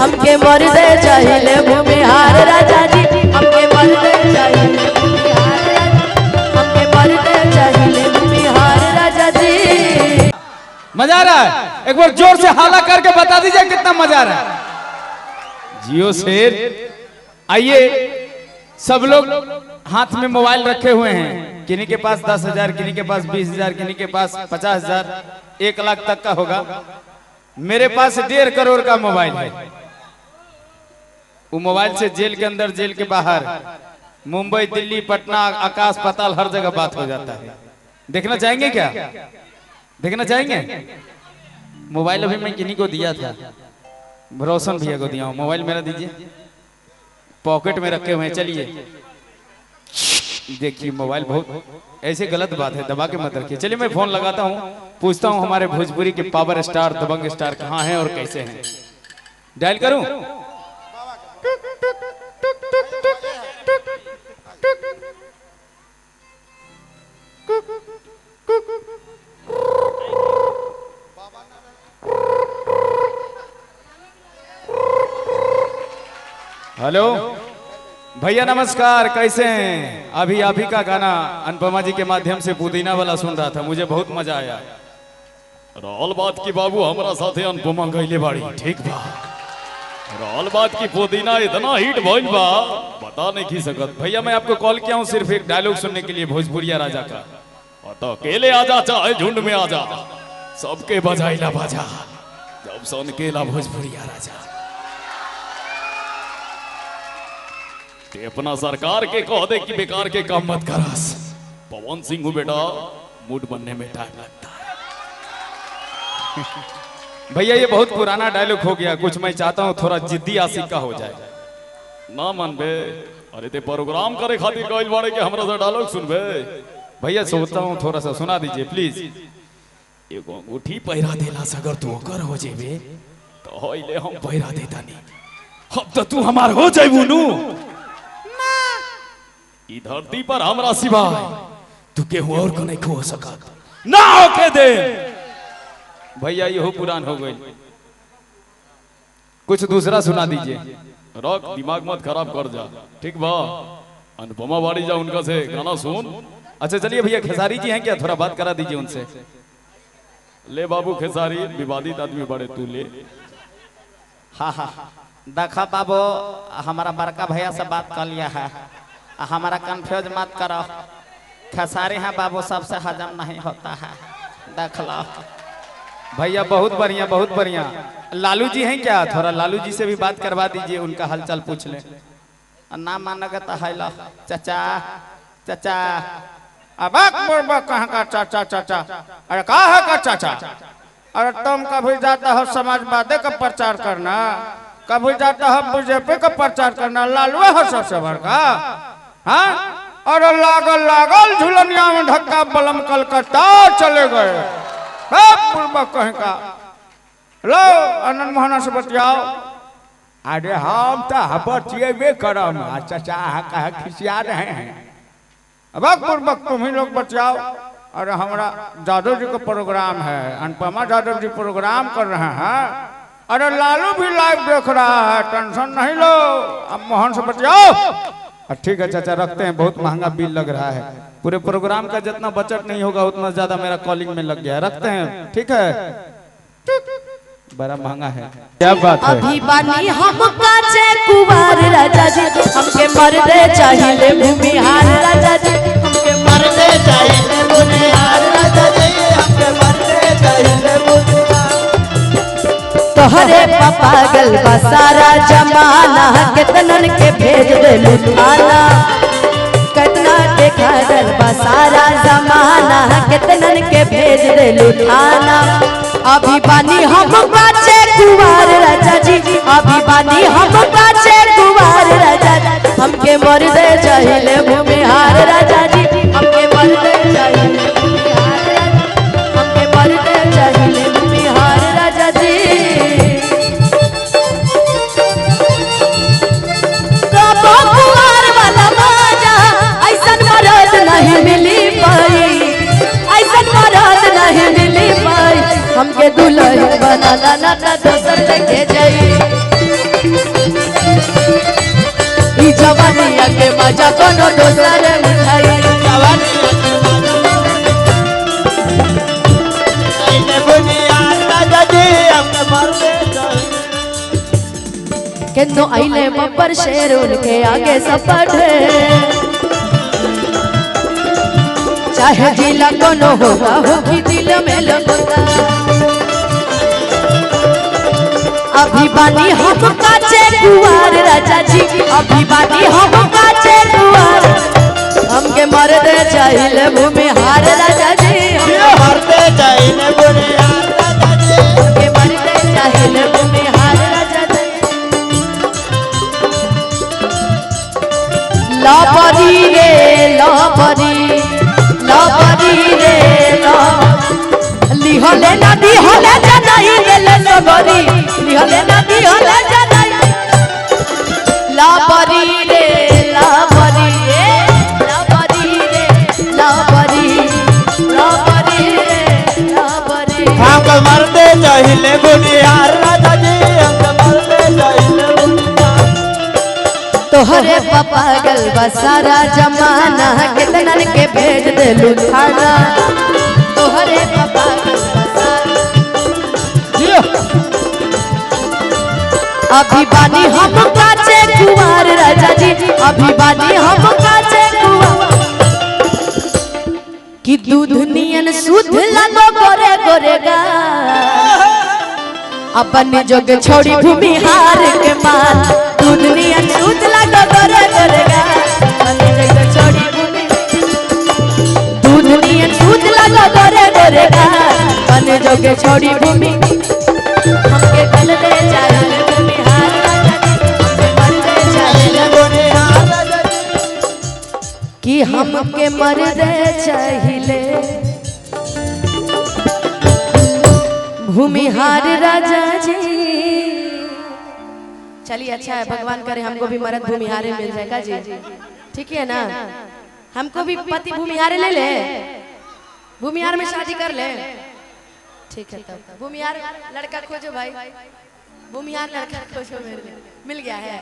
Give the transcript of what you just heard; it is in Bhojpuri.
हमके मर्दे चाहिए भूमिहार राजा जी, हमके मर्दे चाहिए भूमिहार राजा, हमके मर्दे चाहिए भूमिहार राजा जी। मजा आ रहा है? एक बार जोर से हाला करके बता दीजिए कितना मजा आ रहा है। जियो शेर। आइए सब लोग हाथ में मोबाइल रखे हुए हैं, किन्हीं के पास 10,000, किन्हीं के पास 20,000, किन्हीं के पास 50,000, 1 लाख तक का होगा। मेरे पास 1.5 करोड़ का मोबाइल है। वो मोबाइल से जेल के अंदर, जेल के बाहर, मुंबई, दिल्ली, पटना, आकाश पाताल हर जगह बात हो जाता है। देखना चाहेंगे क्या? देखना चाहेंगे? मोबाइल अभी मैं किन्हीं को दिया था, रोशन भैया को दिया हूं। मोबाइल मेरा दीजिए, पॉकेट में रखे हुए हैं। चलिए देखिए मोबाइल, बहुत ऐसे गलत बात है, दबा के मत रखिए। चलिए मैं फोन लगाता हूं, पूछता हूं हमारे भोजपुरी के पावर स्टार, दबंग स्टार कहां हैं और कैसे हैं। डायल करूं? हेलो भैया नमस्कार, कैसे हैं? अभी आप ही का गाना अनुपमा जी के माध्यम से पुदीना वाला सुन रहा था, मुझे बहुत मजा आया। रहल बात की बाबू हमारा साथे अनुपमा गईले बाड़ी, ठीक बा। रहल बात की पुदीना इतना हिट भइल बा बता नहीं की सकत। भैया मैं आपको कॉल किया हूँ सिर्फ एक डायलॉग सुनने के लिए, भोजपुरिया राजा का। तो अकेले आजा चाहे झुंड में आजा, सबके बजाइला बाजा जब सन केला भोजपुरिया राजा। ते अपना सरकार के कह दे कि बेकार के काम मत करस। पवन सिंह बेटा मूड बनने में टाइम लगता है। भैया ये बहुत पुराना डायलॉग हो गया, कुछ मैं चाहता हूँ थोड़ा जिद्दी आशिक का हो जाए। ना मन बे, अरे ते प्रोग्राम करे खातिर गइल बाड़े के हमरा से डायलॉग सुनबे। भैया सोचता हूँ थोड़ा सा सुना दीजिए प्लीज। एगो अंगूठी पहिरा देला अगर तू ओकर हो जेबे तो होइले हम पहिरा देता नहीं। अब तो तू हमार हो जाइबू नु। ई धरती पर हमरा सिवाय तू केहू और को नहीं खो सकत ना होके दे। भैया ये हो पुरान हो गई, कुछ दूसरा सुना दीजिए। रख, दिमाग मत खराब कर जा, ठीक बा। अनुपमा बाड़ी जा, उनका से गाना सुन। अच्छा चलिए भैया, खेसारी जी हैं क्या? थोड़ा बात करा दीजिए उनसे। ले बाबू खेसारी, विवादित आदमी बड़े, तू ले। हाँ हाँ देखा बाबू, हमारा बड़का भैया से बात कर लिया है, हमारा कंफ्यूज मत करो। खेसारी है बाबू, सबसे हजम नहीं होता है, देख लो। भैया बहुत बढ़िया, बहुत बढ़िया। लालू जी हैं क्या? थोड़ा लालू जी से भी बात करवा दीजिए, उनका हालचाल पूछ ले। ना मानोगे तो है लो। चाचा चाचा, अब कहाँ का चाचा? चाचा अरे कहा है का चाचा? अरे तुम कभी जाता हो समाजवादी का प्रचार करना, कभी जाता हो बीजेपी का प्रचार करना, लालू हो सबसे बड़का। हाँ अरे लागल लागल झुलनिया में धक्का, बलम कलकत्ता चले गए। कहीं का लो आनंद मोहना से बतियाओ। अरे हम तो बतिएबे करम, चाचा कहा खिसिया रहे हैं। अब पूर्वक तुम ही लोग बतियाओ। अरे हमारा यादव जी का प्रोग्राम है, अनुपमा यादव जी प्रोग्राम कर रहे हैं। अरे लालू भी लाइव देख रहा है, टेंशन नहीं लो। अब मोहन से बतियाओ। ठीक है चाचा, रखते हैं, बहुत महंगा बिल लग रहा है। पूरे प्रोग्राम का जितना बजट नहीं होगा उतना ज्यादा मेरा कॉलिंग में लग गया है। रखते हैं, ठीक है? बड़ा महंगा है। क्या बात है? अभी बानी हम काचे कुवार राजा जी, हमके मर्दे चाहिए भूमिहार राजा जी, हमके मर्दे चाहिए भूमिहार राजा जी, हमके मर्दे चाहिए भूमिहार। तोहरे पागल बा सारा जमाना, कितनन के भेज दे लुटाना। कितना देखा दल बा सारा जमाना, कितनन के भेज दे लुटाना। अभी बानी हम काचे कुवार राजा जी, अभी बानी हम काचे कुवार राजा जी, हमके मर्दे चाहिए भूमिहार राजा जी, हमके मर्दे चाहिए भूमिहार राजा, हमके मर्दे चाहिए भूमिहार राजा जी। कबो कुवार वाला बाजा, ऐसन मर्द नहीं मिली पाई, ऐसन मर्द नहीं मिली पाई। हमके दुल्हन बनाना ना दोसर लेके जाई। मजा कोनो दोसर उठाई केनो आइले बब्बर शेर उनके आगे सब बढ़े चाहे जिला कोनो होगा होगी दिल में लगता अभी बानी हम काचे कुंवर राजा जी अभी बानी हम काचे कुंवर हमके मरदे चाहिए भूमि हार राजा जी मरते चाहिए बुनियाद राजा जी हमके मरदे चाहिए भूमि हार राजा जी लापरी रे लापरी लापरी रे लिहले नदी हले जनाई गेले सबरी लिहले नदी हले जनाई लापरी रे लापरी रे लापरी रे लापरी लापरी रे लापरी हमको मरते चाहिए बुनियाद राजा जी हमको मरते चाहिए तोहरे पागल बसारा जमाना कितनन के भेज दे लुधाना तोहरे पागल बसारा अभी बानी हम काचे कुंवर राजा जी अभी बानी हम काचे कुंवर कि दूध नियन शुद्ध लगो गोरे गोरेगा अपन जोग छोड़ी भूमि हार के माल दूध नियन शुद्ध लगो गोरे गोरेगा अपन जोग छोड़ी भूमि दूध नियन शुद्ध लगो गोरे गोरेगा अपन जोग छोड़ी भूमि हमके गल दे चाहिए भूमि हार राजा जी हमके मर दे चाहिए बुनियाद राजा जी कि हमके मर दे चाहिए भूमिहार राजा जी चलिए अच्छा है भगवान करे हमको भी मर्द भूमिहारे मिल जाएगा जी ठीक है ना हमको भी पति भूमिहारे ले ले भूमिहार में शादी कर ले ठीक है तब भूमिहार लड़का खोजो भाई भूमिहार लड़का खोजो मेरे लिए मिल गया है